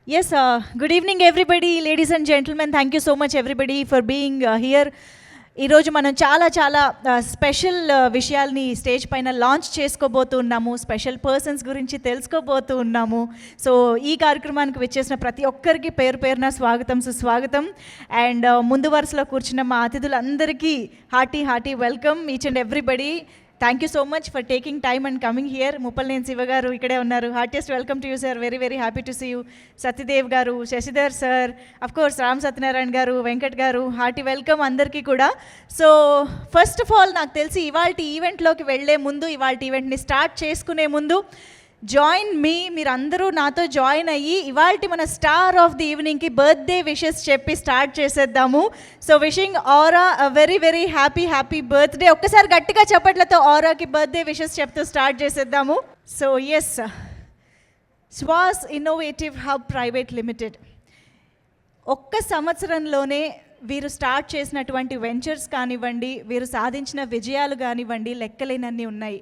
Yes, good evening, everybody, ladies and gentlemen. Thank you so much, everybody, for being here. ఈరోజు మనం చాలా special విషయాల్ని stage పైన launch చేసుకోబోతున్నాము. Special persons గురించి తెలుసుకోబోతూ ఉన్నాము. సో ఈ కార్యక్రమానికి వచ్చేసిన ప్రతి ఒక్కరికి పేరు పేరున స్వాగతం, సుస్వాగతం. అండ్ ముందు వరుసలో కూర్చున్న మా అతిథులందరికీ hearty welcome each and everybody. Thank you so much for taking time and coming here. Muppalaneni Shiva గారు ఇక్కడే ఉన్నారు. Heartiest welcome to you sir. Very happy to see you. Satyadev గారు, Sasidhar sir, of course Ram Satyanarayana గారు, వెంకట్ గారు, హార్టీ వెల్కమ్ అందరికీ కూడా. సో ఫస్ట్ ఆఫ్ ఆల్ నాకు తెలిసి ఇవాళ ఈవెంట్లోకి వెళ్ళే ముందు, ఇవాళ ఈవెంట్ని స్టార్ట్ చేసుకునే ముందు జాయిన్ మీ, మీరు అందరూ నాతో జాయిన్ అయ్యి ఇవాళ మన స్టార్ ఆఫ్ ది ఈవినింగ్కి బర్త్డే విషెస్ చెప్పి స్టార్ట్ చేసేద్దాము. So wishing Aara a very happy birthday. ఒక్కసారి గట్టిగా చెప్పట్లతో ఆరాకి బర్త్డే విషెస్ చెప్తూ స్టార్ట్ చేసేద్దాము. So yes, Swaas innovative hub private limited ఒక్క సంవత్సరంలోనే వీరు స్టార్ట్ చేసినటువంటి వెంచర్స్ కానివ్వండి, వీరు సాధించిన విజయాలు కానివ్వండి, లెక్కలేనన్నీ ఉన్నాయి.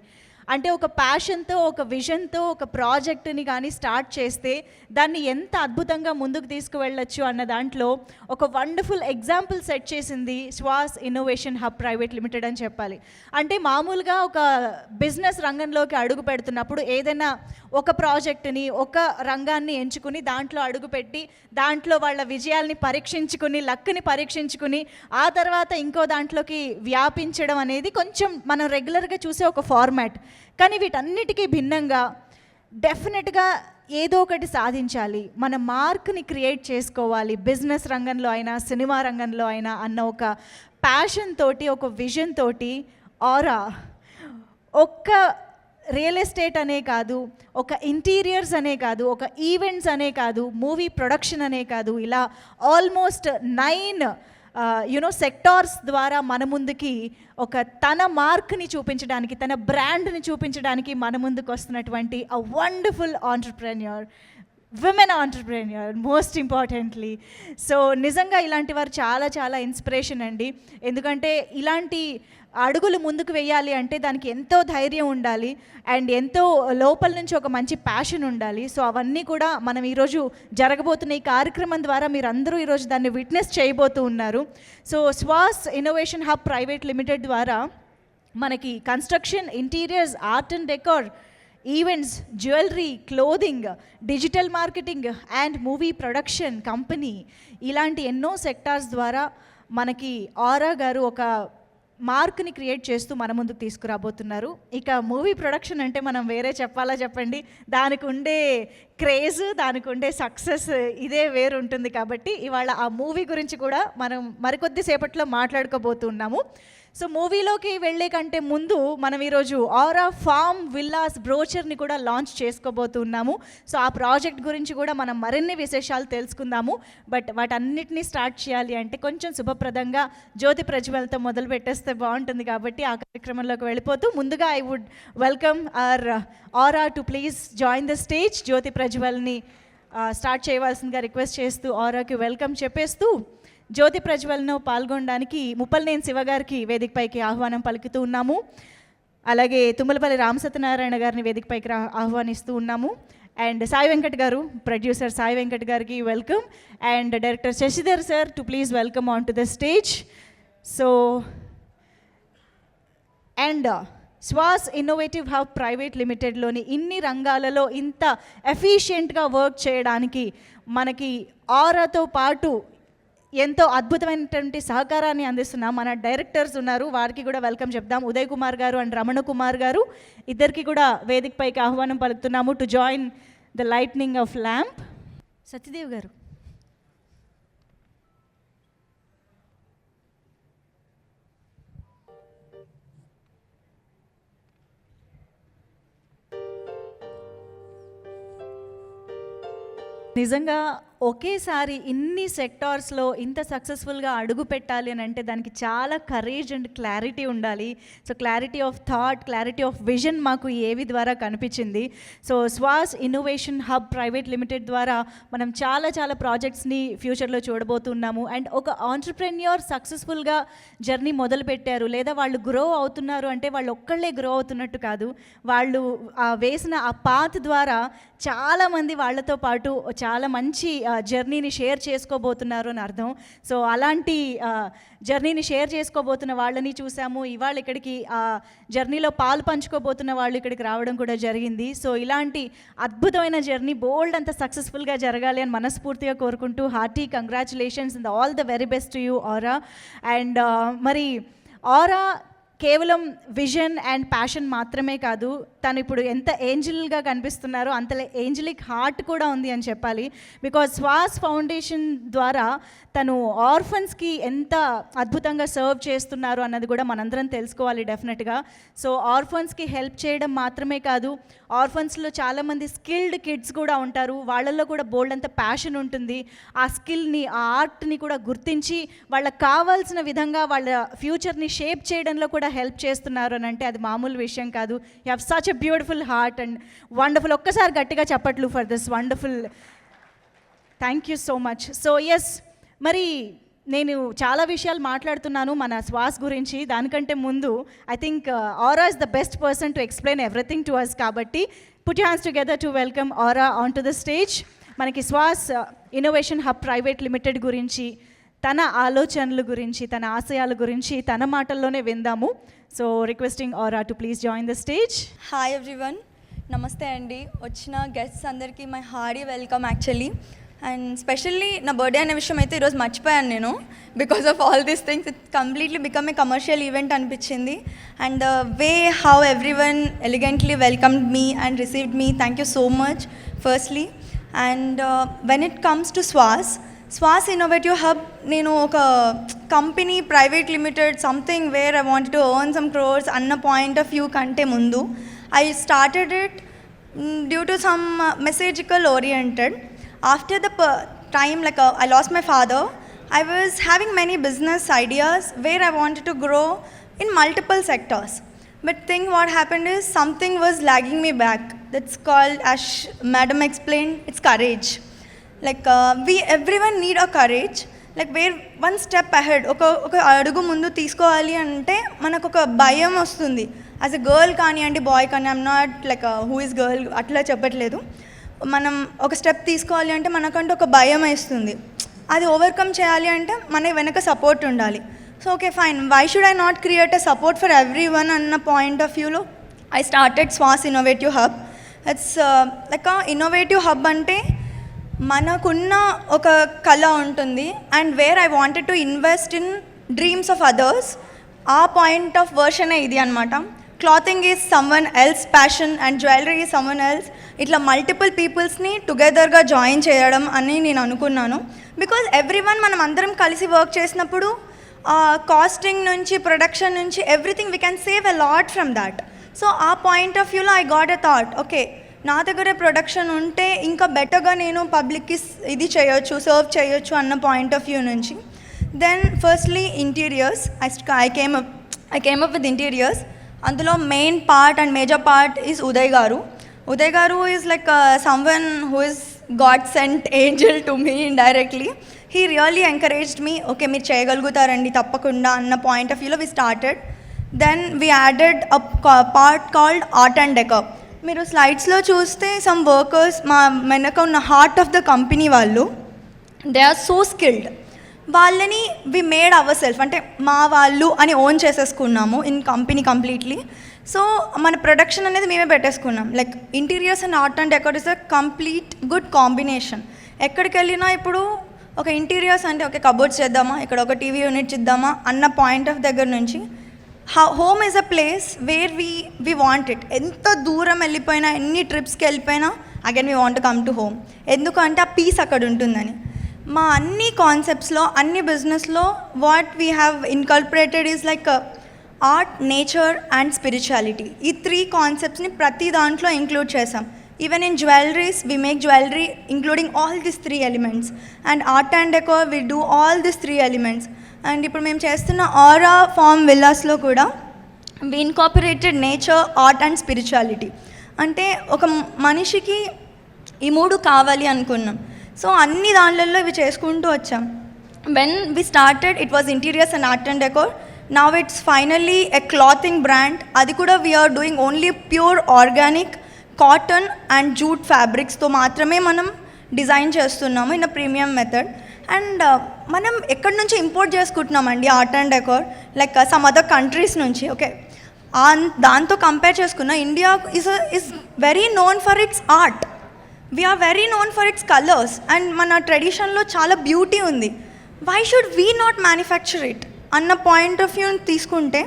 అంటే ఒక ప్యాషన్తో, ఒక విజన్తో ఒక ప్రాజెక్టుని కానీ స్టార్ట్ చేస్తే దాన్ని ఎంత అద్భుతంగా ముందుకు తీసుకువెళ్ళొచ్చు అన్న దాంట్లో ఒక వండర్ఫుల్ ఎగ్జాంపుల్ సెట్ చేసింది Shwas innovation hub private limited అని చెప్పాలి. అంటే మామూలుగా ఒక బిజినెస్ రంగంలోకి అడుగు పెడుతున్నప్పుడు ఏదైనా ఒక ప్రాజెక్టుని, ఒక రంగాన్ని ఎంచుకుని దాంట్లో అడుగుపెట్టి దాంట్లో వాళ్ళ విజయాల్ని పరీక్షించుకుని, లక్ని పరీక్షించుకుని ఆ తర్వాత ఇంకో దాంట్లోకి వ్యాపించడం అనేది కొంచెం మనం రెగ్యులర్గా చూసే ఒక ఫార్మాట్. కానీ వీటన్నిటికీ భిన్నంగా డెఫినెట్గా ఏదో ఒకటి సాధించాలి, మన మార్క్ని క్రియేట్ చేసుకోవాలి, బిజినెస్ రంగంలో అయినా సినిమా రంగంలో అయినా అన్న ఒక ప్యాషన్ తోటి, ఒక విజన్ తోటి ఆరా ఒక్క రియల్ ఎస్టేట్ అనే కాదు, ఒక ఇంటీరియర్స్ అనే కాదు, ఒక ఈవెంట్స్ అనే కాదు, మూవీ ప్రొడక్షన్ అనే కాదు, ఇలా ఆల్మోస్ట్ 9 సెక్టార్స్ ద్వారా మన ముందుకి ఒక తన మార్క్ని చూపించడానికి, తన బ్రాండ్ని చూపించడానికి మన ముందుకు వస్తున్నటువంటి a wonderful entrepreneur, women entrepreneur most importantly. So నిజంగా ఇలాంటి వారు చాలా ఇన్స్పిరేషన్ అండి. ఎందుకంటే ఇలాంటి అడుగులు ముందుకు వేయాలి అంటే దానికి ఎంతో ధైర్యం ఉండాలి అండ్ ఎంతో లోపల నుంచి ఒక మంచి ప్యాషన్ ఉండాలి. సో అవన్నీ కూడా మనం ఈరోజు జరగబోతున్న ఈ కార్యక్రమం ద్వారా మీరు అందరూ ఈరోజు దాన్ని విట్నెస్ చేయబోతూ ఉన్నారు. So Swaas innovation hub private limited ద్వారా మనకి construction, interiors, art and decor, events, jewellery, clothing, digital marketing and movie production company, ఇలాంటి ఎన్నో సెక్టార్స్ ద్వారా మనకి ఆరా గారు ఒక మార్క్ని క్రియేట్ చేస్తూ మన ముందుకు తీసుకురాబోతున్నారు. ఇక మూవీ ప్రొడక్షన్ అంటే మనం వేరే చెప్పాలా చెప్పండి, దానికి ఉండే క్రేజ్, దానికి ఉండే సక్సెస్ ఇదే వేరు ఉంటుంది. కాబట్టి ఇవాళ ఆ మూవీ గురించి కూడా మనం మరికొద్ది సేపట్లో మాట్లాడుకోబోతున్నాము. సో మూవీలోకి వెళ్ళే కంటే ముందు మనం ఈరోజు ఆరా ఫామ్ విల్లాస్ బ్రోచర్ని కూడా లాంచ్ చేసుకోబోతున్నాము. సో ఆ ప్రాజెక్ట్ గురించి కూడా మనం మరిన్ని విశేషాలు తెలుసుకుందాము. బట్ వాటన్నిటినీ స్టార్ట్ చేయాలి అంటే కొంచెం శుభప్రదంగా జ్యోతి ప్రజ్వల్తో మొదలు పెట్టేస్తే బాగుంటుంది. కాబట్టి ఆ కార్యక్రమంలోకి వెళ్ళిపోతూ ముందుగా I would welcome our Aara to please join the stage. జ్యోతి ప్రజ్వల్ని స్టార్ట్ చేయవలసిందిగా రిక్వెస్ట్ చేస్తూ ఆరాకి వెల్కమ్ చెప్పేస్తూ జ్యోతి ప్రజ్వల్లో పాల్గొనడానికి ముప్పలనేని శివ గారికి వేదికపైకి ఆహ్వానం పలుకుతూ ఉన్నాము. అలాగే తుమ్మలపల్లి రామసత్యనారాయణ గారిని వేదికపైకి ఆహ్వానిస్తూ ఉన్నాము. అండ్ సాయి వెంకట్ గారు, ప్రొడ్యూసర్ సాయి వెంకట్ గారికి welcome. And director Sasidhar sir to please welcome on to the stage. So and Swaas innovative hub private లిమిటెడ్లోని ఇన్ని రంగాలలో ఇంత ఎఫిషియెంట్గా వర్క్ చేయడానికి మనకి ఆరాతో పాటు ఎంతో అద్భుతమైనటువంటి సహకారాన్ని అందిస్తున్న మన డైరెక్టర్స్ ఉన్నారు. వారికి కూడా వెల్కమ్ చెప్దాం. ఉదయ్ కుమార్ గారు అండ్ రమణ కుమార్ గారు, ఇద్దరికి కూడా వేదికపైకి ఆహ్వానం పలుకుతున్నాము to join the lightning of lamp. Satyadev గారు, నిజంగా ఒకేసారి ఇన్ని సెక్టార్స్లో ఇంత సక్సెస్ఫుల్గా అడుగు పెట్టాలి అని అంటే దానికి చాలా కరేజ్ అండ్ క్లారిటీ ఉండాలి. So clarity of thought, clarity of vision మాకు ఏవి ద్వారా కనిపించింది. So Swaas innovation hub private limited ద్వారా మనం చాలా చాలా ప్రాజెక్ట్స్ని ఫ్యూచర్లో చూడబోతున్నాము. అండ్ ఒక ఆంటర్ప్రెన్యూర్ సక్సెస్ఫుల్గా జర్నీ మొదలుపెట్టారు లేదా వాళ్ళు గ్రో అవుతున్నారు అంటే వాళ్ళు ఒక్కళ్ళే గ్రో అవుతున్నట్టు కాదు, వాళ్ళు వేసిన ఆ పాత్ ద్వారా చాలామంది వాళ్ళతో పాటు చాలా మంచి జర్నీని షేర్ చేసుకోబోతున్నారు అని అర్థం. సో అలాంటి జర్నీని షేర్ చేసుకోబోతున్న వాళ్ళని చూసాము. ఇవాళ ఇక్కడికి జర్నీలో పాలు పంచుకోబోతున్న వాళ్ళు ఇక్కడికి రావడం కూడా జరిగింది. సో ఇలాంటి అద్భుతమైన జర్నీ బోల్డ్ అంత సక్సెస్ఫుల్గా జరగాలి అని మనస్ఫూర్తిగా కోరుకుంటూ hearty congratulations and all the very best to you aura. And మరి ఆరా కేవలం విజన్ అండ్ ప్యాషన్ మాత్రమే కాదు, తను ఇప్పుడు ఎంత ఏంజిల్గా కనిపిస్తున్నారో అంతలే ఏంజిలిక్ హార్ట్ కూడా ఉంది అని చెప్పాలి. బికాజ్ శ్వాస్ ఫౌండేషన్ ద్వారా తను ఆర్ఫన్స్కి ఎంత అద్భుతంగా సర్వ్ చేస్తున్నారు అన్నది కూడా మనందరం తెలుసుకోవాలి డెఫినెట్గా. సో ఆర్ఫన్స్కి హెల్ప్ చేయడం మాత్రమే కాదు, ఆర్ఫన్స్లో చాలామంది స్కిల్డ్ కిడ్స్ కూడా ఉంటారు, వాళ్ళల్లో కూడా బోల్డ్ అంత ప్యాషన్ ఉంటుంది. ఆ స్కిల్ని, ఆ ఆర్ట్ని కూడా గుర్తించి వాళ్ళకి కావాల్సిన విధంగా వాళ్ళ ఫ్యూచర్ని షేప్ చేయడంలో కూడా హెల్ప్ చేస్తున్నారు అని అంటే అది మామూలు విషయం కాదు. You have such a beautiful heart and wonderful. ఒక్కసారి గట్టిగా చెప్పట్లు for this wonderful. Thank you so much. So yes, మరి నేను చాలా విషయాలు మాట్లాడుతున్నాను మన శ్వాస్ గురించి. దానికంటే ముందు I think Aara is the best person to explain everything to us. కాబట్టి put your hands together to welcome aura on to the stage. మనకి Swaas innovation hub private limited గురించి, తన ఆలోచనల గురించి, తన ఆశయాల గురించి తన మాటల్లోనే విందాము. So requesting Aara to please join the stage. Hi everyone, namaste అండి. వచ్చిన గెస్ట్స్ అందరికీ my hearty welcome actually. And specially నా బర్త్డే అనే విషయం అయితే ఈరోజు మర్చిపోయాను నేను. Because of all these things it completely become a commercial event అనిపించింది. And the way how everyone elegantly welcomed me and received me, thank you so much firstly. And when it comes to Swaas innovative hub, నేను ఒక company private limited something where I wanted to earn some crores అన్న point of view కంటే ముందు I started it due to some మెసేజికల్ oriented. After the time, like I lost my father, I was having many business ideas where I wanted to grow in multiple sectors. But thing what happened is something was lagging me back. That's called, as madam explained, it's courage. Like everyone need a courage. Like where one step ahead, ఒక అడుగు ముందు తీసుకోవాలి అంటే మనకు ఒక భయం వస్తుంది. As a girl కానివ్వండి, బాయ్ కానీ, I'm not like who is girl అట్లా చెప్పట్లేదు. మనం ఒక స్టెప్ తీసుకోవాలి అంటే మనకంటూ ఒక భయం వేస్తుంది. అది ఓవర్కమ్ చేయాలి అంటే మన వెనక సపోర్ట్ ఉండాలి. So okay fine, why should I not create a support for every one అన్న పాయింట్ ఆఫ్ వ్యూలో I started Swas innovative hub. It's like innovative hub అంటే మనకున్న ఒక కళ ఉంటుంది and where I wanted to invest in dreams of others. ఆ point of వర్షనే ఇది అనమాట. Clothing is someone else passion and jewellery is someone else. ఇట్లా మల్టిపుల్ పీపుల్స్ని టుగెదర్గా జాయిన్ చేయడం అని నేను అనుకున్నాను. బికాజ్ ఎవ్రీవన్ మనం అందరం కలిసి వర్క్ చేసినప్పుడు కాస్టింగ్ నుంచి, ప్రొడక్షన్ నుంచి, everything we can save a lot from that. So ఆ పాయింట్ ఆఫ్ వ్యూలో I got a thought, okay నా దగ్గరే ప్రొడక్షన్ ఉంటే ఇంకా బెటర్గా నేను పబ్లిక్కి ఇది చేయొచ్చు, సర్వ్ చేయొచ్చు అన్న పాయింట్ ఆఫ్ వ్యూ నుంచి. Then firstly interiors, I came up with interiors. అందులో main part and major part is Uday గారు is like someone who is God sent angel to me indirectly. He really encouraged me, okay మీరు చేయగలుగుతారండి తప్పకుండా అన్న point of వ్యూలో we started. Then we added a part called art and decor. మీరు స్లైడ్స్లో చూస్తే some workers, మా వెనక ఉన్న హార్ట్ ఆఫ్ ద కంపెనీ వాళ్ళు, దే ఆర్ సో స్కిల్డ్. వాళ్ళని వి మేడ్ అవర్ సెల్ఫ్, అంటే మా వాళ్ళు అని ఓన్ చేసేసుకున్నాము ఇన్ కంపెనీ కంప్లీట్లీ. సో మన ప్రొడక్షన్ అనేది మేమే పెట్టేసుకున్నాం. Like interiors and art and decor is a complete good combination. ఎక్కడికి వెళ్ళినా ఇప్పుడు ఒక ఇంటీరియర్స్ అంటే ఓకే కబోర్డ్స్ చేద్దామా, ఇక్కడ ఒక టీవీ యూనిట్ ఇద్దామా అన్న పాయింట్ ఆఫ్ దగ్గర నుంచి home is a place where we want it. ఎంత దూరం వెళ్ళిపోయినా, ఎన్ని ట్రిప్స్కి వెళ్ళిపోయినా again we want come to home. ఎందుకంటే ఆ పీస్ అక్కడ ఉంటుందని. మా అన్ని కాన్సెప్ట్స్లో, అన్ని బిజినెస్లో what we have incorporated is like art, nature and spirituality. ఈ 3 కాన్సెప్ట్స్ని ప్రతి దాంట్లో ఇంక్లూడ్ చేసాం. Even in jewelries, we make jewelry including all these three elements. And art and decor, we do all these three elements. And ఇప్పుడు మేము చేస్తున్న ఆరా form విల్లాస్లో కూడా we incorporated nature, art and spirituality. అంటే ఒక మనిషికి ఈ మూడు కావాలి అనుకున్నాం. సో అన్ని దాంట్లలో ఇవి చేసుకుంటూ వచ్చాం. When we started, it was interiors and art and decor. Now it's finally a clothing brand. అది కూడా we are doing only pure organic cotton and jute fabrics తో మాత్రమే మనం డిజైన్ చేస్తున్నాము in a premium method. And మనం ఎక్కడి నుంచి import చేసుకుంటున్నామండి art and decor, like some other countries నుంచి. ఓకే, దాంతో కంపేర్ చేసుకున్న India is very known for its art. We are very known for its colours and మన ట్రెడిషన్లో చాలా బ్యూటీ ఉంది. Why should we not manufacture it అన్న point of view తీసుకుంటే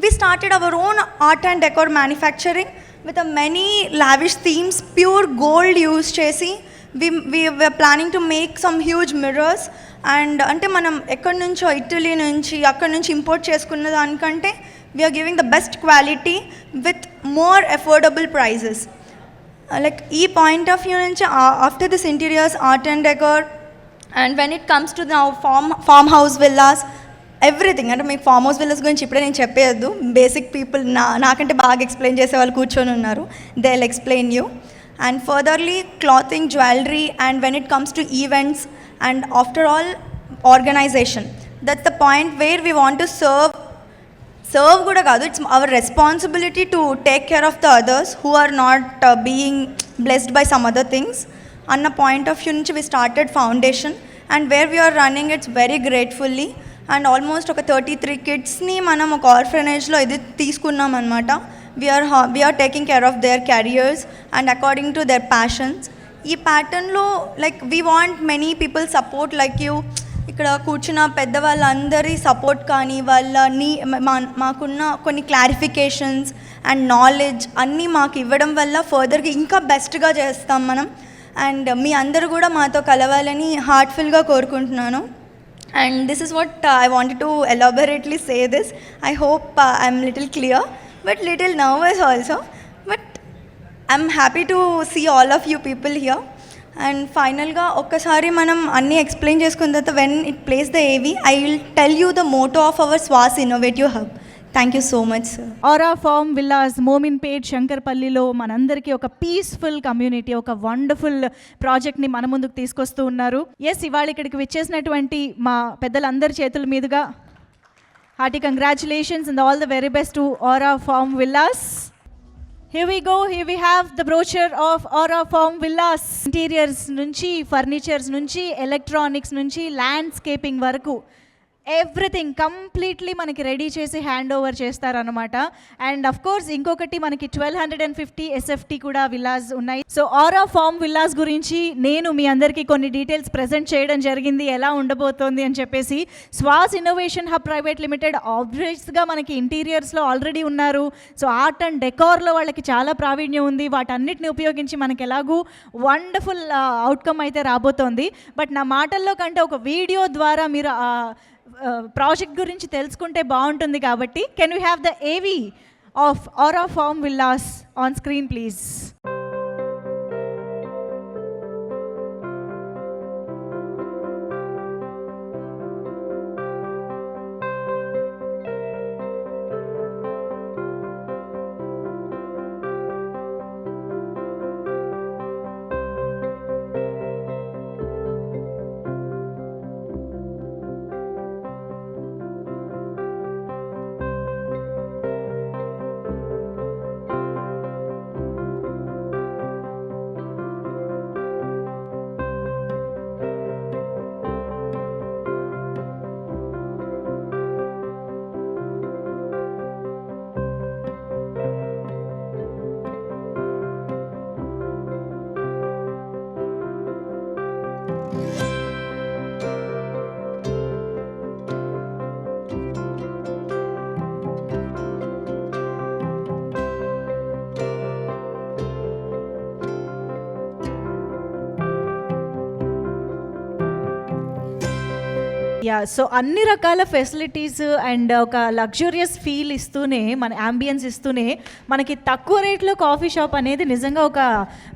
we started our own art and decor manufacturing with a many lavish themes, pure gold use chesi. We were planning to make some huge mirrors. And ante manam ekkadi nuncho Italy nunchi akkadi nunchi import cheskunna danikante we are giving the best quality with more affordable prices. Like ee point of view nunchi after this interiors, art and decor, and when it comes to now farmhouse villas, everything. అంటే మీకు farm house villas గురించి ఇప్పుడే నేను చెప్పేయద్దు, basic people నాకంటే బాగా explain చేసే వాళ్ళు కూర్చొని ఉన్నారు, they will explain you. And furtherly clothing, jewellery, and when it comes to events and after all organisation, that's the point where we want to serve కూడా కాదు, it's our responsibility to take care of the others who are not being blessed by some other things అన్న point of view నుంచి we started foundation. And where we are running it's very gratefully. And almost ఒక 33 కిడ్స్ని మనం ఒక ఆర్ఫనేజ్లో ఇది తీసుకున్నాం అనమాట. We are taking care of their careers and according to their passions. ఈ ప్యాటర్న్లో like we want many people support like you. ఇక్కడ కూర్చున్న పెద్దవాళ్ళందరి సపోర్ట్ కానీ మాకున్న కొన్ని క్లారిఫికేషన్స్ అండ్ నాలెడ్జ్ అన్నీ మాకు ఇవ్వడం వల్ల ఫర్దర్గా ఇంకా బెస్ట్గా చేస్తాం మనం. అండ్ మీ అందరూ కూడా మాతో కలవాలని హార్ట్ఫుల్గా కోరుకుంటున్నాను. And this is what I wanted to elaborately say this. I hope I'm little clear, but little nervous also. But I'm happy to see all of you people here. And finally, okkasari manam anni explain cheskunna tarvata when it plays the AV, I will tell you the motto of our Swas Innovative Hub. Thank you so much sir. Aura form villas Mominpet శంకర్పల్లిలో మనందరికీ ఒక peaceful community, ఒక wonderful ప్రాజెక్ట్ని మన ముందుకు తీసుకొస్తూ ఉన్నారు. Yes, ఇవాళ ఇక్కడికి విచ్చేసినటువంటి మా పెద్దలందరి చేతుల మీదుగా hearty congratulations and all the very best to Aura form Villas. Here we go, here we have the brochure of Aura Farm Villas. Interiors నుంచి, ఫర్నిచర్స్ నుంచి, ఎలక్ట్రానిక్స్ నుంచి, ల్యాండ్స్కేపింగ్ వరకు ఎవ్రీథింగ్ కంప్లీట్లీ మనకి రెడీ చేసి హ్యాండ్ ఓవర్ చేస్తారనమాట. And of course ఇంకొకటి మనకి 1250 SFT కూడా విల్లాస్ ఉన్నాయి. సో ఆరా ఫామ్ విల్లాస్ గురించి నేను మీ అందరికీ కొన్ని డీటెయిల్స్ ప్రజెంట్ చేయడం జరిగింది, ఎలా ఉండబోతోంది అని చెప్పేసి. స్వాస్ ఇన్నోవేషన్ హబ్ ప్రైవేట్ లిమిటెడ్ ఆబ్వియస్గా మనకి ఇంటీరియర్స్లో ఆల్రెడీ ఉన్నారు. సో ఆర్ట్ అండ్ డెకార్లో వాళ్ళకి చాలా ప్రావీణ్యం ఉంది. వాటన్నిటిని ఉపయోగించి మనకి ఎలాగూ వండర్ఫుల్ అవుట్కమ్ అయితే రాబోతోంది. బట్ నా మాటల్లో కంటే ఒక వీడియో ద్వారా మీరు ప్రాజెక్ట్ గురించి తెలుసుకుంటే బాగుంటుంది. కాబట్టి can you have the AV of Aura form Villas on screen please. Ya, so అన్ని రకాల ఫెసిలిటీస్ అండ్ ఒక లగ్జూరియస్ ఫీల్ ఇస్తూనే, మన అంబియన్స్ ఇస్తూనే మనకి తక్కువ రేట్లో కాఫీ షాప్ అనేది నిజంగా ఒక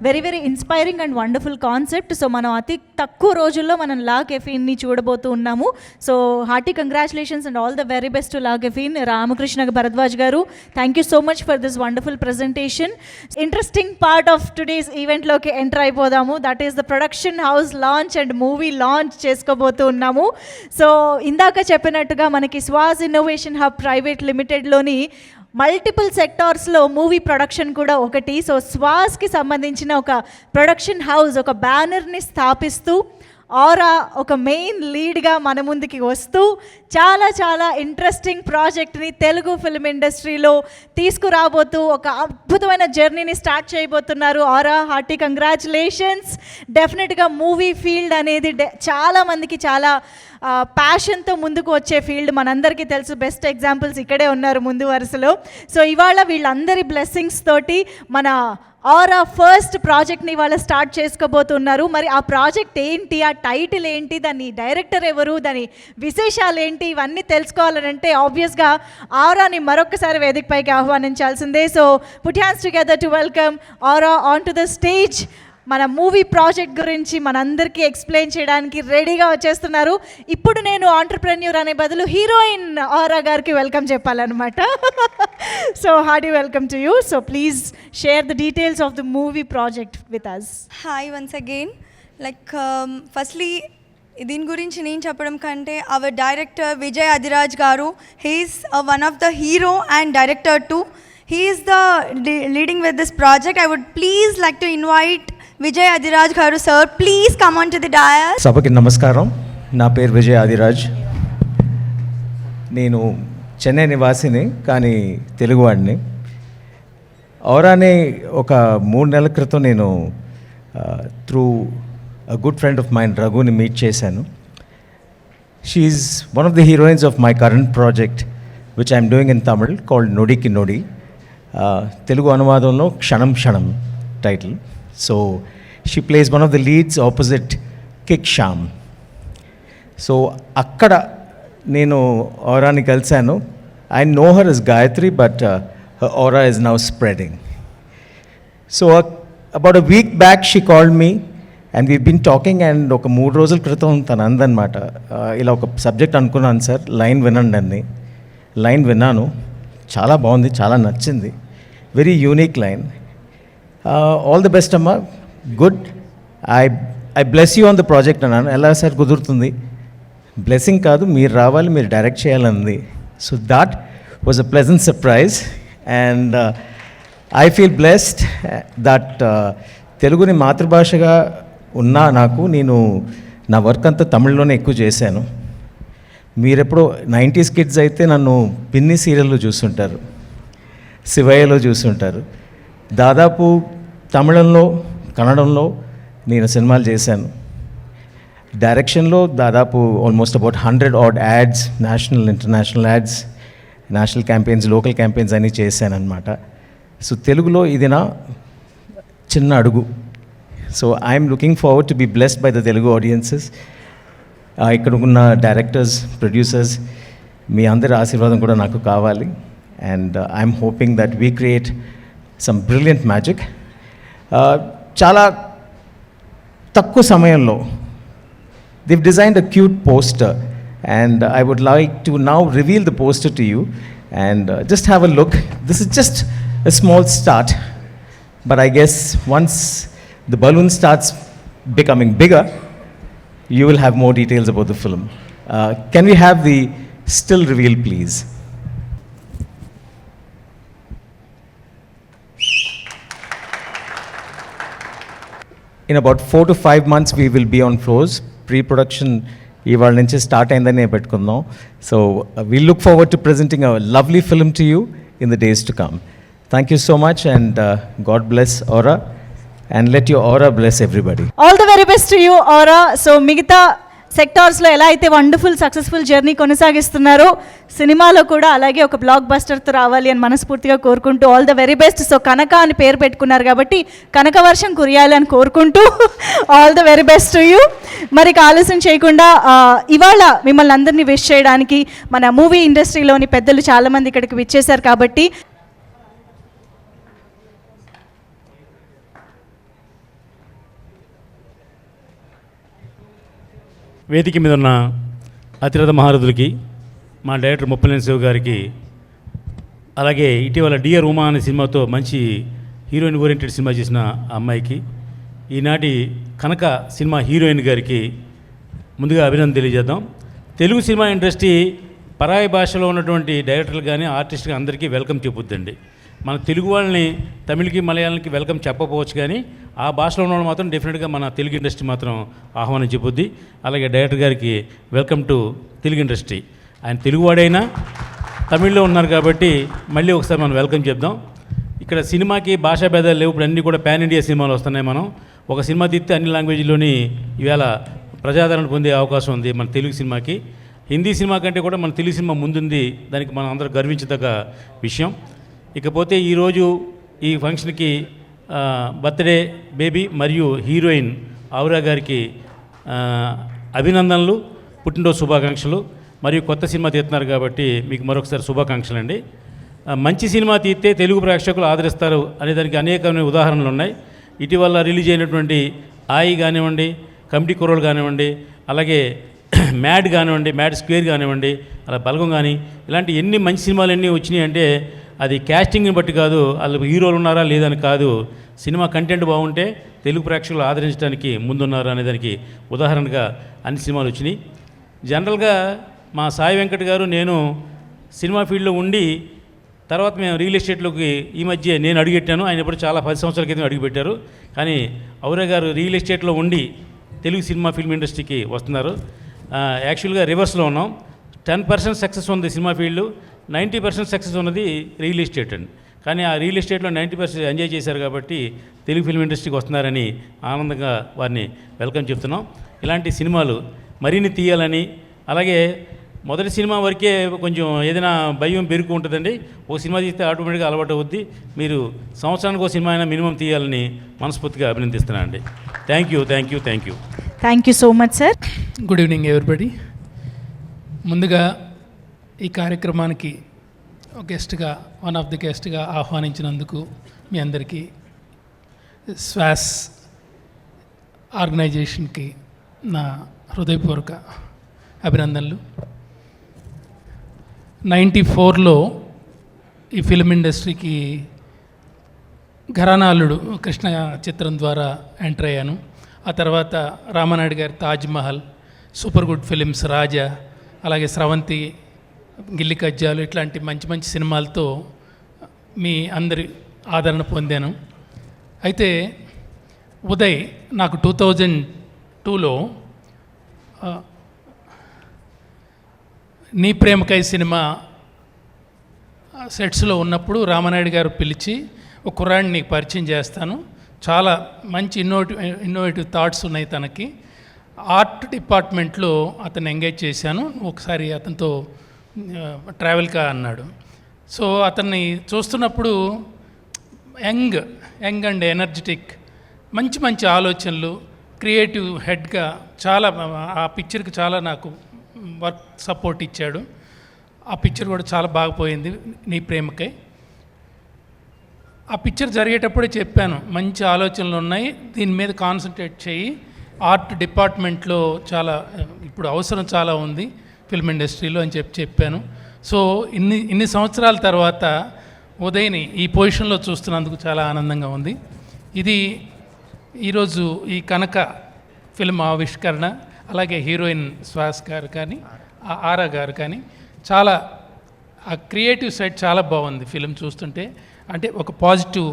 very very inspiring and wonderful concept. So మనం అతి తక్కువ రోజుల్లో మనం లా కెఫీన్ని చూడబోతూ ఉన్నాము. So hearty congratulations and all the very best to La Caffeine. Ramakrishna Bharadwaj గారు, thank you so much for this wonderful presentation. Interesting part of today's ఈవెంట్లోకి ఎంటర్ అయిపోదాము. That is the production house launch and movie launch చేసుకోబోతూ ఉన్నాము. So ఇందాక చెప్పినట్టుగా మనకి Swas innovation hub private లిమిటెడ్లోని multiple సెక్టార్స్లో movie production కూడా ఒకటి. సో స్వాజ్కి సంబంధించిన ఒక ప్రొడక్షన్ హౌస్, ఒక బ్యానర్ని స్థాపిస్తూ ఆరా ఒక మెయిన్ లీడ్గా మన ముందుకి వస్తూ చాలా చాలా ఇంట్రెస్టింగ్ ప్రాజెక్ట్ని తెలుగు ఫిల్మ్ ఇండస్ట్రీలో తీసుకురాబోతూ ఒక అద్భుతమైన జర్నీని స్టార్ట్ చేయబోతున్నారు ఆరా. Hearty congratulations. డెఫినెట్గా మూవీ ఫీల్డ్ అనేది చాలామందికి చాలా ప్యాషన్తో ముందుకు వచ్చే ఫీల్డ్, మనందరికీ తెలుసు. బెస్ట్ ఎగ్జాంపుల్స్ ఇక్కడే ఉన్నారు ముందు వరుసలో. సో ఇవాళ వీళ్ళందరి బ్లెస్సింగ్స్ తోటి మన ఆరా ఫస్ట్ ప్రాజెక్ట్ని ఇవాళ స్టార్ట్ చేసుకోబోతున్నారు. మరి ఆ ప్రాజెక్ట్ ఏంటి, ఆ టైటిల్ ఏంటి, దాని డైరెక్టర్ ఎవరు, దాని విశేషాలు ఏంటి, ఇవన్నీ తెలుసుకోవాలంటే ఆబ్వియస్గా ఆరాని మరొకసారి వేదికపైకి ఆహ్వానించాల్సిందే. So put hands together to welcome aura on to the stage. మన మూవీ ప్రాజెక్ట్ గురించి మనందరికీ ఎక్స్ప్లెయిన్ చేయడానికి రెడీగా వచ్చేస్తున్నారు. ఇప్పుడు నేను ఆంటర్ప్రెన్యూర్ అనే బదులు హీరోయిన్ ఆరా గారికి వెల్కమ్ చెప్పాలన్నమాట. So hearty welcome to you. So please share the details of the movie project with us. Hi once again. Firstly దీని గురించి నేను చెప్పడం కంటే hour director Vijay Adiraj garu, he's one of the hero and director too. He is the leading with this project. I would please like to invite Vijay Adiraj garu sir, please come on to the dais. సభకి నమస్కారం. నా పేరు విజయ్ ఆదిరాజ్. నేను చెన్నై నివాసిని, కానీ తెలుగువాడిని. ఔరాని ఒక 3 నెలల క్రితం నేను through a good friend of mine రఘుని మీట్ చేశాను. She is one of the heroines of my current project which I'm doing in Tamil called Nodiki Nodi. Telugu అనువాదంలో Kshanam Kshanam title. So she plays one of the leads opposite Kick Shyam. So అక్కడ నేను ఔరాని కలిశాను. I know her is Gayatri, but her aura is now spreading. So about a week back she called me and we been talking. And ఒక 3 రోజుల క్రితం తను అందనమాట, ఇలా ఒక సబ్జెక్ట్ అనుకున్నాను సార్, లైన్ వినండి అని. లైన్ విన్నాను, చాలా బాగుంది, చాలా నచ్చింది. Very unique line. All the best అమ్మా, good. I bless you on the project అన్నాను. ఎలా సార్ కుదురుతుంది? బ్లెస్సింగ్ కాదు, మీరు రావాలి, మీరు డైరెక్ట్ చేయాలన్నది. So that was a pleasant surprise. And I feel blessed that తెలుగుని మాతృభాషగా ఉన్నా నేను నా వర్క్ అంతా తమిళ్లోనే ఎక్కువ చేశాను. మీరెప్పుడో 90s కిడ్స్ అయితే నన్ను పిన్ని సీరియల్లో చూస్తుంటారు, శివయ్యలో చూస్తుంటారు. దాదాపు తమిళంలో, కన్నడంలో నేను సినిమాలు చేశాను. డైరెక్షన్లో దాదాపు almost about 100 odd ads, national international ads, national campaigns, local campaigns అన్నీ చేశాను అనమాట. సో తెలుగులో ఇది నా చిన్న అడుగు. So I'm looking forward to be blessed by the Telugu audiences. ఇక్కడ ఉన్న డైరెక్టర్స్, ప్రొడ్యూసర్స్, మీ అందరి ఆశీర్వాదం కూడా నాకు కావాలి. And I'm hoping that we create some brilliant magic. చాలా తక్కువ సమయంలో they've designed a cute poster, and I would like to now reveal the poster to you and just have a look. This is just a small start, but I guess once the balloon starts becoming bigger, you will have more details about the film. Can we have the still reveal, please? In about 4 to 5 months, we will be on floors. Pre-production ఇవాళ నుంచి start అయిందని పెట్టుకుందాం. So we look forward to presenting a lovely film to you in the days to come. Thank you so much, and God bless Aura, and let your aura bless everybody. All the very best to you aura. So మిగతా సెక్టార్స్లో ఎలా అయితే wonderful successful journey కొనసాగిస్తున్నారో సినిమాలో కూడా అలాగే ఒక black బస్టర్తో రావాలి అని మనస్ఫూర్తిగా కోరుకుంటూ all the very best. So Kanaka అని పేరు పెట్టుకున్నారు కాబట్టి కనక వర్షం కురియాలి అని కోరుకుంటూ all the very best to you. మరి ఆలస్యం చేయకుండా ఇవాళ మిమ్మల్ని అందరినీ విష్ చేయడానికి మన మూవీ ఇండస్ట్రీలోని పెద్దలు చాలామంది ఇక్కడికి విచ్చేశారు కాబట్టి వేదిక మీద ఉన్న అతిరథ మహారథులకి, మా డైరెక్టర్ ముప్పలేని శివ గారికి, అలాగే ఇటీవల డియర్ ఉమా అనే సినిమాతో మంచి హీరోయిన్ ఓరియంటెడ్ సినిమా చేసిన అమ్మాయికి, ఈనాటి కనక సినిమా హీరోయిన్ గారికి ముందుగా అభినందన తెలియజేద్దాం. తెలుగు సినిమా ఇండస్ట్రీ పరాయి భాషలో ఉన్నటువంటి డైరెక్టర్లు కానీ ఆర్టిస్ట్గా అందరికీ వెల్కమ్ చెప్పుద్దండి. మన తెలుగు వాళ్ళని తమిళకి మలయాళంకి వెల్కమ్ చెప్పకపోవచ్చు, కానీ ఆ భాషలో ఉన్న వాళ్ళు మాత్రం డెఫినెట్గా మన తెలుగు ఇండస్ట్రీ మాత్రం ఆహ్వానం చెప్పుద్ది. అలాగే డైరెక్టర్ గారికి వెల్కమ్ టు తెలుగు ఇండస్ట్రీ. ఆయన తెలుగువాడైనా తమిళ్లో ఉన్నారు కాబట్టి మళ్ళీ ఒకసారి మనం వెల్కమ్ చెప్దాం. ఇక్కడ సినిమాకి భాషా భేదాలు లేవు. ఇప్పుడు అన్నీ కూడా పాన్ ఇండియా సినిమాలు వస్తున్నాయి. మనం ఒక సినిమా తీస్తే అన్ని లాంగ్వేజ్లోని ఈవేళ ప్రజాదరణ పొందే అవకాశం ఉంది మన తెలుగు సినిమాకి. హిందీ సినిమా కంటే కూడా మన తెలుగు సినిమా ముందుంది. దానికి మనం అందరూ గర్వించదగ్గ విషయం. ఇకపోతే ఈరోజు ఈ ఫంక్షన్కి బర్త్డే బేబీ మరియు హీరోయిన్ ఔరా గారికి అభినందనలు, పుట్టినరోజు శుభాకాంక్షలు. మరియు కొత్త సినిమా తీస్తున్నారు కాబట్టి మీకు మరొకసారి శుభాకాంక్షలు అండి. మంచి సినిమా తీస్తే తెలుగు ప్రేక్షకులు ఆదరిస్తారు అనేదానికి అనేకమైన ఉదాహరణలు ఉన్నాయి. ఇటీవల రిలీజ్ అయినటువంటి ఆయి కానివ్వండి, కమిటీ కుర్రోలు కానివ్వండి, అలాగే మ్యాడ్ కానివ్వండి, మ్యాడ్ స్క్వేర్ కానివ్వండి, అలా బలగం కానీ ఇలాంటి ఎన్ని మంచి సినిమాలు ఎన్ని వచ్చినాయి అంటే అది క్యాస్టింగ్ని బట్టి కాదు, వాళ్ళు హీరోలు ఉన్నారా లేదని కాదు, సినిమా కంటెంట్ బాగుంటే తెలుగు ప్రేక్షకులు ఆదరించడానికి ముందున్నారు అనేదానికి ఉదాహరణగా అన్ని సినిమాలు వచ్చినాయి. జనరల్గా మా సాయి వెంకట్ గారు నేను సినిమా ఫీల్డ్లో ఉండి తర్వాత మేము రియల్ ఎస్టేట్లోకి ఈ మధ్య నేను అడుగుపెట్టాను. ఆయన ఇప్పుడు చాలా 10 సంవత్సరాల క్రితం అడుగుపెట్టారు. కానీ ఔరా గారు రియల్ ఎస్టేట్లో ఉండి తెలుగు సినిమా ఫిల్మ్ ఇండస్ట్రీకి వస్తున్నారు. యాక్చువల్గా రివర్స్లో ఉన్నాం. 10% సక్సెస్ ఉంది సినిమా ఫీల్డ్, 90% సక్సెస్ ఉన్నది రియల్ ఎస్టేట్ అండి. కానీ ఆ రియల్ ఎస్టేట్లో 90% ఎంజాయ్ చేశారు కాబట్టి తెలుగు ఫిల్మ్ ఇండస్ట్రీకి వస్తున్నారని ఆనందంగా వారిని వెల్కమ్ చెప్తున్నాం. ఇలాంటి సినిమాలు మరిన్ని తీయాలని, అలాగే మొదటి సినిమా వరకే కొంచెం ఏదైనా భయం పెరుగు ఉంటుందండి. ఒక సినిమా తీస్తే ఆటోమేటిక్గా అలవాటు అవుద్ది. మీరు సంవత్సరానికి ఒక సినిమా అయినా మినిమం తీయాలని మనస్ఫూర్తిగా అభినందిస్తున్నాను అండి. Thank you thank you so much sir. Good evening everybody. ముందుగా ఈ కార్యక్రమానికి గెస్ట్గా వన్ ఆఫ్ ది గెస్ట్గా ఆహ్వానించినందుకు మీ అందరికీ శ్వాస్ ఆర్గనైజేషన్కి నా హృదయపూర్వక అభినందనలు. 94లో ఈ ఫిల్మ్ ఇండస్ట్రీకి ఘరానాలుడు కృష్ణ చిత్రం ద్వారా ఎంటర్ అయ్యాను. ఆ తర్వాత రామానాయుడు గారి Taj Mahal, super good films Raja, అలాగే స్రవంతి, గిల్లి కజ్జాలు ఇట్లాంటి మంచి మంచి సినిమాలతో మీ అందరి ఆదరణ పొందాను. అయితే ఉదయ్ నాకు 2002లో నీ ప్రేమకై సినిమా సెట్స్లో ఉన్నప్పుడు రామానాయుడు గారు పిలిచి ఒక కుర్రాడిని నీకు పరిచయం చేస్తాను, చాలా మంచి ఇన్నోవేటివ్ థాట్స్ ఉన్నాయి తనకి, ఆర్ట్ డిపార్ట్మెంట్లో అతను ఎంగేజ్ చేశాను, ఒకసారి అతనితో ట్రావెల్కా అన్నాడు. సో అతన్ని చూస్తున్నప్పుడు యంగ్ అండ్ ఎనర్జెటిక్, మంచి మంచి ఆలోచనలు, క్రియేటివ్ హెడ్గా చాలా ఆ పిక్చర్కి చాలా నాకు వర్క్ సపోర్ట్ ఇచ్చాడు. ఆ పిక్చర్ కూడా చాలా బాగుపోయింది నీ ప్రేమకై. ఆ పిక్చర్ జరిగేటప్పుడే చెప్పాను, మంచి ఆలోచనలు ఉన్నాయి, దీని మీద కాన్సన్ట్రేట్ చేయి, ఆర్ట్ డిపార్ట్మెంట్లో చాలా ఇప్పుడు అవసరం చాలా ఉంది ఫిల్మ్ ఇండస్ట్రీలో అని చెప్పాను. సో ఇన్ని సంవత్సరాల తర్వాత ఉదయ్ని ఈ పొజిషన్లో చూస్తున్నందుకు చాలా ఆనందంగా ఉంది. ఇది ఈరోజు ఈ కనక ఫిల్మ్ ఆవిష్కరణ, అలాగే హీరోయిన్ శ్వాస్ గారు కానీ ఆరా గారు కానీ చాలా ఆ క్రియేటివ్ సైడ్ చాలా బాగుంది ఫిలిం చూస్తుంటే, అంటే ఒక పాజిటివ్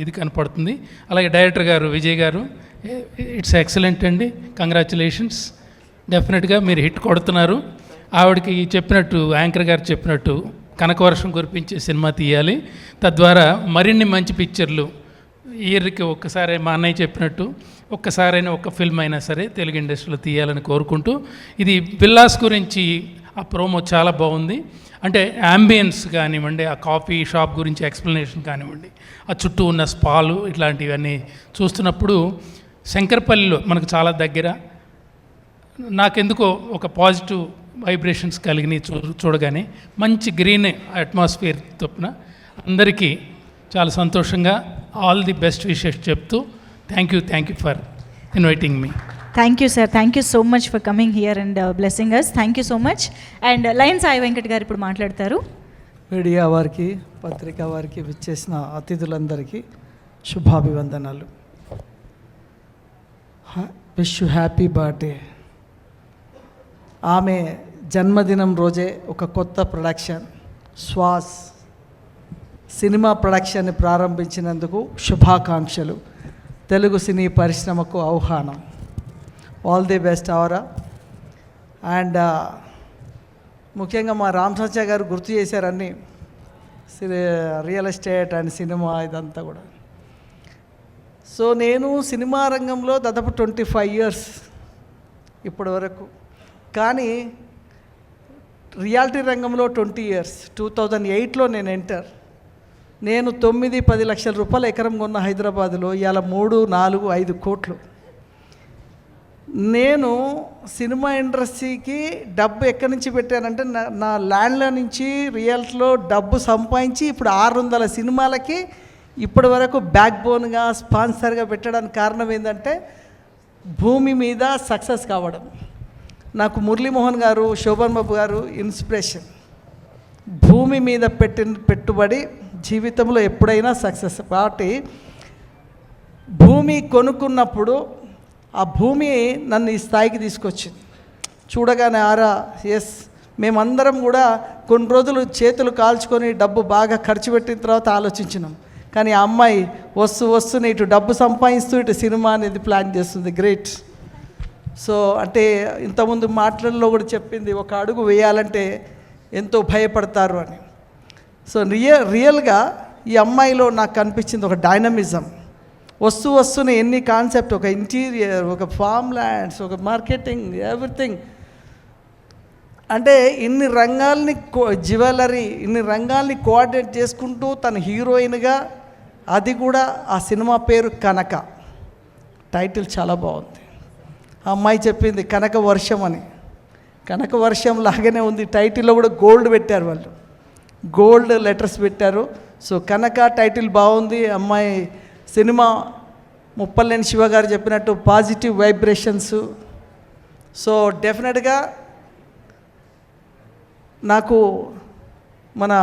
ఇది కనపడుతుంది. అలాగే డైరెక్టర్ గారు విజయ్ గారు, ఇట్స్ ఎక్సలెంట్ అండి, కంగ్రాచులేషన్స్, డెఫినెట్గా మీరు హిట్ కొడుతున్నారు. ఆవిడకి చెప్పినట్టు యాంకర్ గారు చెప్పినట్టు కనకవర్షం కురిపించే సినిమా తీయాలి, తద్వారా మరిన్ని మంచి పిక్చర్లు ఇయర్కి ఒక్కసారి మా అన్నయ్య చెప్పినట్టు ఒక్కసారైనా ఒక్క ఫిల్మ్ అయినా సరే తెలుగు ఇండస్ట్రీలో తీయాలని కోరుకుంటూ, ఇది విల్లాస్ గురించి ఆ ప్రోమో చాలా బాగుంది. అంటే యాంబియన్స్ కానివ్వండి, ఆ కాఫీ షాప్ గురించి ఎక్స్ప్లెనేషన్ కానివ్వండి, ఆ చుట్టూ ఉన్న స్పాలు ఇట్లాంటివన్నీ చూస్తున్నప్పుడు శంకరపల్లిలో మనకు చాలా దగ్గర, నాకెందుకో ఒక పాజిటివ్ వైబ్రేషన్స్ కలిగినాయి చూడగానే. మంచి గ్రీన్ అట్మాస్ఫియర్ తప్పున అందరికీ చాలా సంతోషంగా ఆల్ ది బెస్ట్ విషెస్ చెప్తూ thank you for inviting me. Thank you sir, thank you so much for coming here and blessing us. Thank you so much. And Lion Sai Venkat garu ఇప్పుడు మాట్లాడతారు. Media వారికి, పత్రికా వారికి, విచ్చేసిన అతిథులందరికీ శుభాభివందనాలు. Wish you happy birthday. ఆమె జన్మదినం రోజే ఒక కొత్త ప్రొడక్షన్ శ్వాస్ సినిమా ప్రొడక్షన్ని ప్రారంభించినందుకు శుభాకాంక్షలు. తెలుగు సినీ పరిశ్రమకు ఆహ్వానం. All the best Aura. And ముఖ్యంగా మా రామ్ సత్య గారు గుర్తు చేశారని రియల్ ఎస్టేట్ అండ్ సినిమా ఇదంతా కూడా. సో నేను సినిమా రంగంలో దాదాపు 25 years ఇప్పటి వరకు, కానీ రియాలిటీ రంగంలో 20 years. 2008లో నేను ఎంటర్. నేను 9-10 లక్షల రూపాయల ఎకరం కొన్న హైదరాబాద్లో ఇవాళ 3, 4, 5 కోట్లు. నేను సినిమా ఇండస్ట్రీకి డబ్బు ఎక్కడి నుంచి పెట్టానంటే నా ల్యాండ్ల నుంచి రియల్స్లో డబ్బు సంపాదించి ఇప్పుడు 600 సినిమాలకి ఇప్పటి వరకు బ్యాక్ బోన్గా స్పాన్సర్గా పెట్టడానికి కారణం ఏంటంటే భూమి మీద సక్సెస్ కావడం. నాకు మురళీమోహన్ గారు, శోభన్ బాబు గారు ఇన్స్పిరేషన్. భూమి మీద పెట్టిన పెట్టుబడి జీవితంలో ఎప్పుడైనా సక్సెస్. కాబట్టి భూమి కొనుక్కున్నప్పుడు ఆ భూమి నన్ను ఈ స్థాయికి తీసుకొచ్చింది. చూడగానే ఎస్, మేమందరం కూడా కొన్ని రోజులు చేతులు కాల్చుకొని డబ్బు బాగా ఖర్చు పెట్టిన తర్వాత ఆలోచించినాం. కానీ ఆ అమ్మాయి వస్తూనే ఇటు డబ్బు సంపాదిస్తూ ఇటు సినిమా అనేది ప్లాన్ చేస్తుంది. గ్రేట్. సో అంటే ఇంతకుముందు మాటల్లో కూడా చెప్పింది, ఒక అడుగు వేయాలంటే ఎంతో భయపడతారు అని. సో రియల్గా ఈ అమ్మాయిలో నాకు కనిపించింది ఒక డైనమిజం. వస్తూనే ఎన్ని కాన్సెప్ట్, ఒక ఇంటీరియర్, ఒక ఫామ్ ల్యాండ్స్, ఒక మార్కెటింగ్, ఎవ్రీథింగ్. అంటే ఇన్ని రంగాల్ని జ్యువెలరీ, ఇన్ని రంగాల్ని కోఆర్డినేట్ చేసుకుంటూ తన హీరోయిన్గా, అది కూడా ఆ సినిమా పేరు కనక. టైటిల్ చాలా బాగుంది. ఆ అమ్మాయి చెప్పింది కనక వర్షం అని. కనక వర్షం లాగానే ఉంది. టైటిల్లో కూడా గోల్డ్ పెట్టారు, వాళ్ళు గోల్డ్ లెటర్స్ పెట్టారు. సో కనక టైటిల్ బాగుంది. అమ్మాయి సినిమా ముప్పలేని శివ గారు చెప్పినట్టు పాజిటివ్ వైబ్రేషన్స్. సో డెఫినెట్గా నాకు మన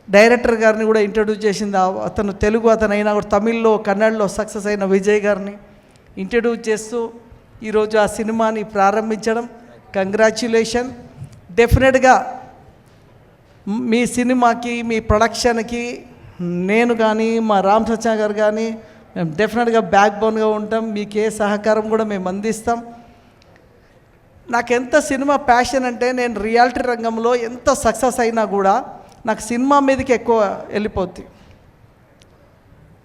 డైరెక్టర్ గారిని కూడా ఇంట్రడ్యూస్ చేసింది. అతను తెలుగు అతనైనా కూడా తమిళ్లో, కన్నడలో సక్సెస్ అయిన విజయ్ గారిని ఇంట్రడ్యూస్ చేస్తూ ఈరోజు ఆ సినిమాని ప్రారంభించడం. కంగ్రాచ్యులేషన్. డెఫినెట్గా మీ సినిమాకి, మీ ప్రొడక్షన్కి నేను కానీ, మా రామ్ సత్య గారు కానీ మేము డెఫినెట్గా బ్యాక్ బోన్గా ఉంటాం. మీకు ఏ సహకారం కూడా మేము అందిస్తాం. నాకెంత సినిమా ప్యాషన్ అంటే, నేను రియాలిటీ రంగంలో ఎంత సక్సెస్ అయినా కూడా నాకు సినిమా మీదకి ఎక్కువ వెళ్ళిపోద్ది.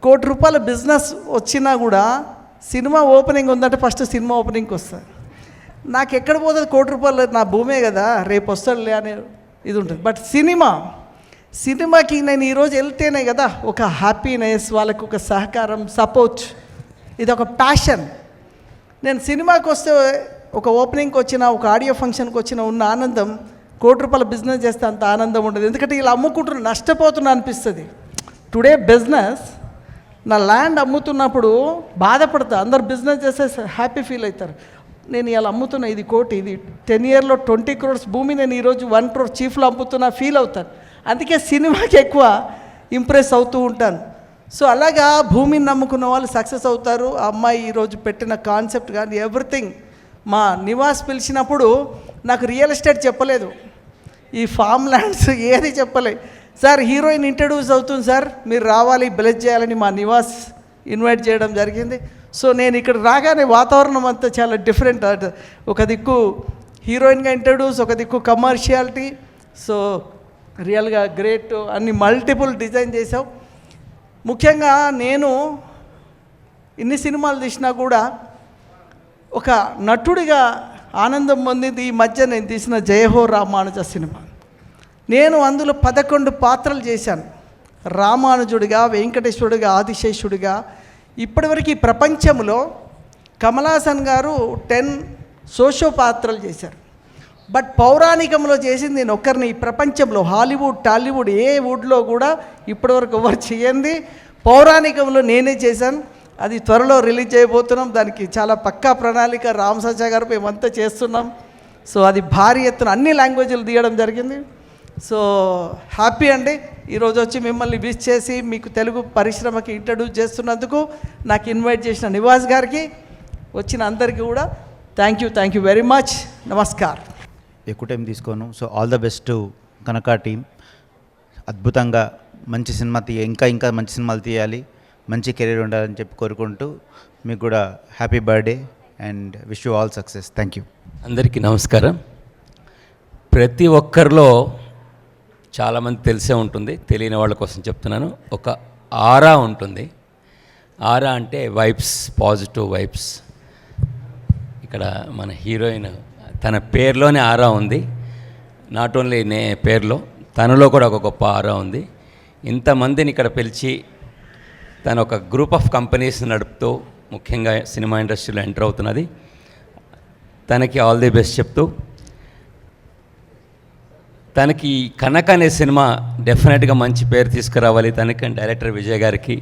₹1 కోటి బిజినెస్ వచ్చినా కూడా సినిమా ఓపెనింగ్ ఉందంటే ఫస్ట్ సినిమా ఓపెనింగ్కి వస్తుంది. నాకు ఎక్కడ పోతుంది ₹1 కోటి, నా భూమే కదా, రేపు వస్తాడులే అనే ఇది ఉంటుంది. బట్ సినిమాకి నేను ఈరోజు వెళ్తేనే కదా ఒక హ్యాపీనెస్, వాళ్ళకు ఒక సహకారం, సపోర్ట్, ఇది ఒక ప్యాషన్. నేను సినిమాకి వస్తే, ఒక ఓపెనింగ్కి వచ్చిన, ఒక ఆడియో ఫంక్షన్కి వచ్చిన ఉన్న ఆనందం ₹1 కోటి బిజినెస్ చేస్తే అంత ఆనందం ఉండదు. ఎందుకంటే ఇలా అమ్ముకుంటున్నా, నష్టపోతున్నా అనిపిస్తుంది. టుడే బిజినెస్, నా ల్యాండ్ అమ్ముతున్నప్పుడు బాధపడతా. అందరు బిజినెస్ చేస్తే హ్యాపీ ఫీల్ అవుతారు. నేను ఇలా అమ్ముతున్నా, ఇది కోటి, ఇది 10 yearsలో 20 crores భూమి నేను ఈరోజు 1 crore చీఫ్లో అమ్ముతున్నా ఫీల్ అవుతాను. అందుకే సినిమాకి ఎక్కువ ఇంప్రెస్ అవుతూ ఉంటాను. సో అలాగా భూమిని నమ్ముకున్న వాళ్ళు సక్సెస్ అవుతారు. ఆ అమ్మాయి ఈరోజు పెట్టిన కాన్సెప్ట్ కానీ ఎవ్రీథింగ్. మా నివాస్ పిలిచినప్పుడు నాకు రియల్ ఎస్టేట్ చెప్పలేదు, ఈ ఫామ్ ల్యాండ్స్ ఏది చెప్పలేదు. సార్ హీరోయిన్ ఇంట్రడ్యూస్ అవుతుంది సార్, మీరు రావాలి, బ్లెస్ చేయాలని మా నివాస్ ఇన్వైట్ చేయడం జరిగింది. సో నేను ఇక్కడ రాగానే వాతావరణం అంతా చాలా డిఫరెంట్. ఒక దిక్కు హీరోయిన్గా ఇంట్రడ్యూస్, ఒక దిక్కు కమర్షియాలిటీ. సో రియల్గా గ్రేట్. అన్ని మల్టిపుల్ డిజైన్ చేసావు. ముఖ్యంగా నేను ఇన్ని సినిమాలు తీసినా కూడా ఒక నటుడిగా ఆనందం పొందింది ఈ మధ్య నేను తీసిన జయహో రామానుజ సినిమా. నేను అందులో 11 పాత్రలు చేశాను. రామానుజుడిగా, వెంకటేశ్వరుడిగా, ఆదిశేషుడిగా. ఇప్పటివరకు ఈ ప్రపంచంలో కమలాసన్ గారు 10 సోషో పాత్రలు చేశారు. బట్ పౌరాణికంలో చేసింది నేను ఒక్కరిని ఈ ప్రపంచంలో హాలీవుడ్, టాలీవుడ్ ఏ వుడ్లో కూడా ఇప్పటివరకు ఎవరు చేయండి. పౌరాణికంలో నేనే చేశాను. అది త్వరలో రిలీజ్ చేయబోతున్నాం. దానికి చాలా పక్కా ప్రణాళిక రామ్ సచా గారు మేమంతా చేస్తున్నాం. సో అది భారీ ఎత్తున అన్ని లాంగ్వేజ్లు తీయడం జరిగింది. సో హ్యాపీ అండి ఈరోజు వచ్చి మిమ్మల్ని విష్ చేసి మీకు తెలుగు పరిశ్రమకి ఇంట్రడ్యూస్ చేస్తున్నందుకు, నాకు ఇన్వైట్ చేసిన నివాస్ గారికి, వచ్చిన అందరికీ కూడా thank you very much. Namaskar. ఎక్కువ టైం తీసుకోను. So all the best to Kanaka team. అద్భుతంగా మంచి సినిమా ఇంకా మంచి సినిమాలు తీయాలి, మంచి కెరీర్ ఉండాలని చెప్పి కోరుకుంటూ మీకు కూడా happy birthday and wish you all success. Thank you. అందరికీ నమస్కారం. ప్రతి ఒక్కరిలో చాలామంది తెలిసే ఉంటుంది, తెలియని వాళ్ళ కోసం చెప్తున్నాను. ఒక ఆరా ఉంటుంది. ఆరా అంటే వైబ్స్, పాజిటివ్ వైబ్స్. ఇక్కడ మన హీరోయిన్ తన పేరులోనే ఆరా ఉంది. నాట్ ఓన్లీ పేరులో, తనలో కూడా ఒక గొప్ప ఆరా ఉంది. ఇంతమందిని ఇక్కడ పిలిచి తను ఒక గ్రూప్ ఆఫ్ కంపెనీస్ నడుపుతూ ముఖ్యంగా సినిమా ఇండస్ట్రీలో ఎంటర్ అవుతున్నది. తనకి ఆల్ ది బెస్ట్ చెప్తూ, తనకి కనక అనే సినిమా డెఫినెట్గా మంచి పేరు తీసుకురావాలి. తనకి డైరెక్టర్ విజయ్ గారికి,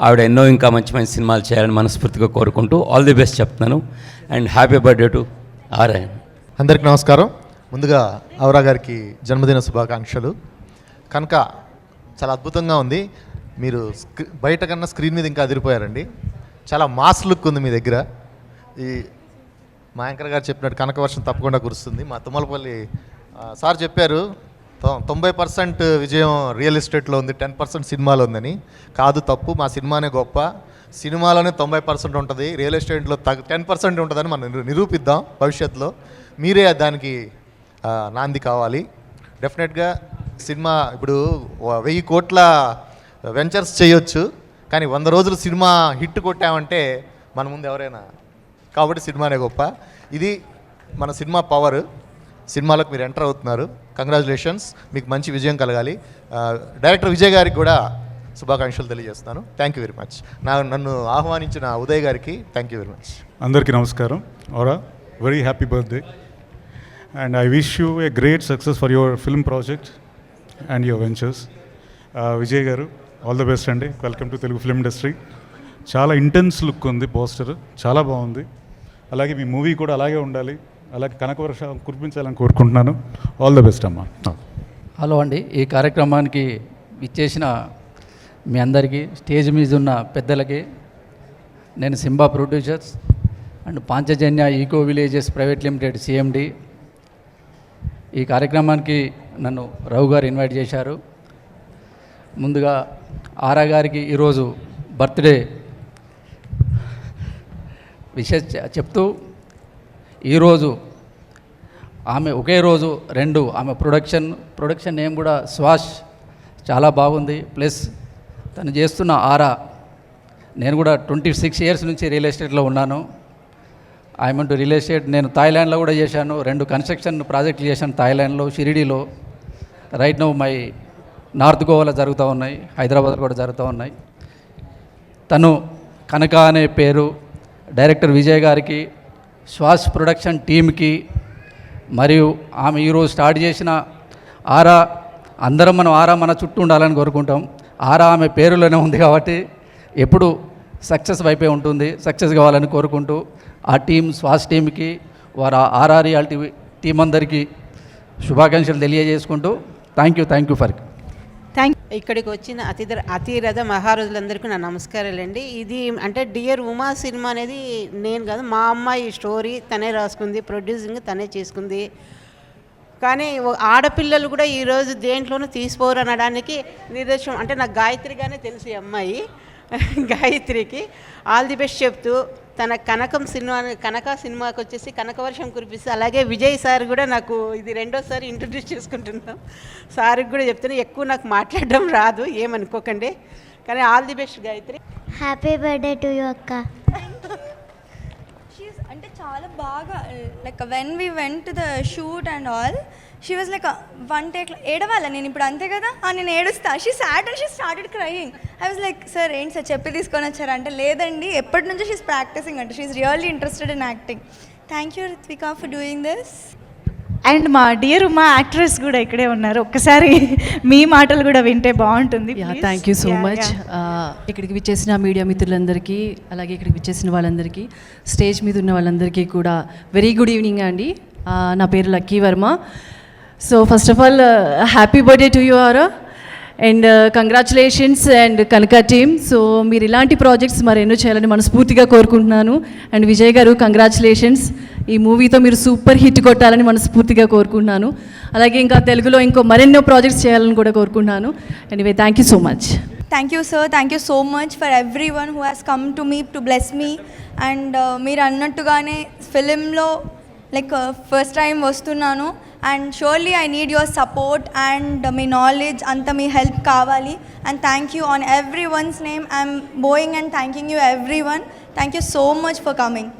ఆవిడ ఎన్నో ఇంకా మంచి మంచి సినిమాలు చేయాలని మనస్ఫూర్తిగా కోరుకుంటూ ఆల్ ది బెస్ట్ చెప్తున్నాను. And happy birthday to RIN. అందరికీ నమస్కారం. ముందుగా ఔరా గారికి జన్మదిన శుభాకాంక్షలు. కనుక చాలా అద్భుతంగా ఉంది. మీరు బయట కన్నా స్క్రీన్ మీద ఇంకా అదిరిపోయారండి. చాలా మాస్ లుక్ ఉంది మీ దగ్గర. ఈ మా యాంకర్ గారు చెప్పినట్టు కనక వర్షం తప్పకుండా కురుస్తుంది. మా తుమ్మలపల్లి సార్ చెప్పారు 90% విజయం రియల్ ఎస్టేట్లో ఉంది, 10% సినిమాలో ఉందని. కాదు, తప్పు. మా సినిమానే గొప్ప. సినిమాలోనే 90% ఉంటుంది, రియల్ ఎస్టేట్లో 10% ఉంటుందని మనం నిరూపిద్దాం భవిష్యత్తులో. మీరే దానికి నాంది కావాలి. డెఫినెట్గా సినిమా ఇప్పుడు 1000 కోట్ల వెంచర్స్ చేయొచ్చు, కానీ 100 రోజులు సినిమా హిట్ కొట్టామంటే మన ముందు ఎవరైనా. కాబట్టి సినిమానే గొప్ప. ఇది మన సినిమా పవర్. సినిమాలకు మీరు ఎంటర్ అవుతున్నారు. కంగ్రాచులేషన్స్, మీకు మంచి విజయం కలగాలి. డైరెక్టర్ విజయ్ గారికి కూడా శుభాకాంక్షలు తెలియజేస్తున్నాను. Thank you very much. నన్ను ఆహ్వానించిన ఉదయ్ గారికి థ్యాంక్ యూ వెరీ మచ్. అందరికీ నమస్కారం. Aura, very happy birthday and I wish you a great success for your film project and your ventures. Vijay గారు, ఆల్ ద బెస్ట్ అండి. Welcome to Telugu film industry. చాలా intense look ఉంది poster, చాలా బాగుంది. అలాగే మీ movie కూడా అలాగే ఉండాలి, అలాగే కనకవర్షం కురిపించాలని కోరుకుంటున్నాను. ఆల్ ద బెస్ట్ అమ్మా. హలో అండి, ఈ కార్యక్రమానికి ఇచ్చేసిన మీ అందరికీ, స్టేజ్ మీద ఉన్న పెద్దలకి, నేను Simba producers and Panchajanya eco villages private limited CMD. ఈ కార్యక్రమానికి నన్ను రావు గారు ఇన్వైట్ చేశారు. ముందుగా ఆరా గారికి ఈరోజు బర్త్డే విషయం చెప్తూ, ఈరోజు ఆమె ఒకే రోజు 2 ఆమె ప్రొడక్షన్ నేమ్ కూడా శ్వాస్ చాలా బాగుంది. ప్లస్ తను చేస్తున్న ఆరా, నేను కూడా 26 ఇయర్స్ నుంచి రియల్ ఎస్టేట్లో ఉన్నాను. I'm to real estate. నేను థాయిలాండ్లో కూడా చేశాను, 2 కన్స్ట్రక్షన్ ప్రాజెక్టులు చేశాను థాయిలాండ్లో, షిరిడీలో. రైట్ నౌ మై నార్త్ గోవాలో జరుగుతూ ఉన్నాయి, హైదరాబాద్లో కూడా జరుగుతూ ఉన్నాయి. తను కనక అనే పేరు డైరెక్టర్ విజయ్ గారికి, శ్వాస్ ప్రొడక్షన్ టీమ్కి, మరియు ఆమె ఈరోజు స్టార్ట్ చేసిన ఆరా, అందరం మనం ఆరా మన చుట్టూ ఉండాలని కోరుకుంటాం. ఆరా ఆమె పేరులోనే ఉంది కాబట్టి ఎప్పుడు సక్సెస్ వైపే ఉంటుంది. సక్సెస్ కావాలని కోరుకుంటూ ఆ టీం, శ్వాస్ టీంకి, వారు ఆరా రియాలిటీ టీం అందరికీ శుభాకాంక్షలు తెలియజేసుకుంటూ థ్యాంక్ యూ ఫర్. ఇక్కడికి వచ్చిన అతిరథ మహారాజులందరికీ నా నమస్కారాలండి. ఇది అంటే డియర్ ఉమా సినిమా అనేది నేను కాదు, మా అమ్మాయి స్టోరీ తనే రాసుకుంది, ప్రొడ్యూసింగ్ తనే చేసుకుంది. కానీ ఆడపిల్లలు కూడా ఈరోజు దేంట్లోనూ తీసిపోరు అనడానికి నిదర్శనం. అంటే నాకు గాయత్రిగానే తెలుసు ఈ అమ్మాయి. గాయత్రికి ఆల్ ది బెస్ట్ చెప్తూ, తన కనక సినిమాకి వచ్చేసి కనకవర్షం కురిపిస్తే, అలాగే విజయ్ సార్ కూడా నాకు ఇది 2వ ఇంట్రడ్యూస్ చేసుకుంటున్నాం. సార్కి కూడా చెప్తున్నా, ఎక్కువ నాకు మాట్లాడడం రాదు, ఏమనుకోకండి. కానీ all the best Gayatri. Happy birthday to you అక్క. షీస్ అంటే చాలా బాగా like when we went to the shoot and all she was like one take ఏడవాలా నేను ఇప్పుడు అంతే కదా నేను ఏడుస్తా. She said and she started crying. I was like sir ఏంటి సార్ చెప్పి తీసుకొని వచ్చారా అంటే లేదండి ఎప్పటి నుంచో షీస్ ప్రాక్టీసింగ్ అంటే she is really interested in acting. Thank you Ritvika for doing this. And మా డియర్ ఉమా యాక్ట్రెస్ కూడా ఇక్కడే ఉన్నారు, ఒక్కసారి మీ మాటలు కూడా వింటే బాగుంటుంది. Thank you so much. ఇక్కడికి విచ్చేసిన మీడియా మిత్రులందరికీ, అలాగే ఇక్కడికి విచ్చేసిన వాళ్ళందరికీ, స్టేజ్ మీద ఉన్న వాళ్ళందరికీ కూడా వెరీ గుడ్ ఈవినింగ్ అండి. నా పేరు lucky Varma. So first of all happy birthday to you aura and congratulations and Kanaka team. So మీరు ఇలాంటి ప్రాజెక్ట్స్ మరి ఎన్నో చేయాలని మనస్ఫూర్తిగా కోరుకుంటున్నాను. అండ్ విజయ్ గారు కంగ్రాచులేషన్స్, ఈ మూవీతో మీరు సూపర్ హిట్ కొట్టాలని మనస్ఫూర్తిగా కోరుకుంటున్నాను. అలాగే ఇంకా తెలుగులో ఇంకో మరెన్నో ప్రాజెక్ట్స్ చేయాలని కూడా కోరుకుంటున్నాను. Anyway thank you so much. Thank you sir, thank you so much for every one who has come to me to bless me. And మీరు అన్నట్టుగానే ఫిలింలో లైక్ ఫస్ట్ టైం వస్తున్నాను and surely I need your support and me knowledge అంతా మీ help కావాలి. And thank you on every once name I'm Boeing and thanking you every one. Thank you so much for coming.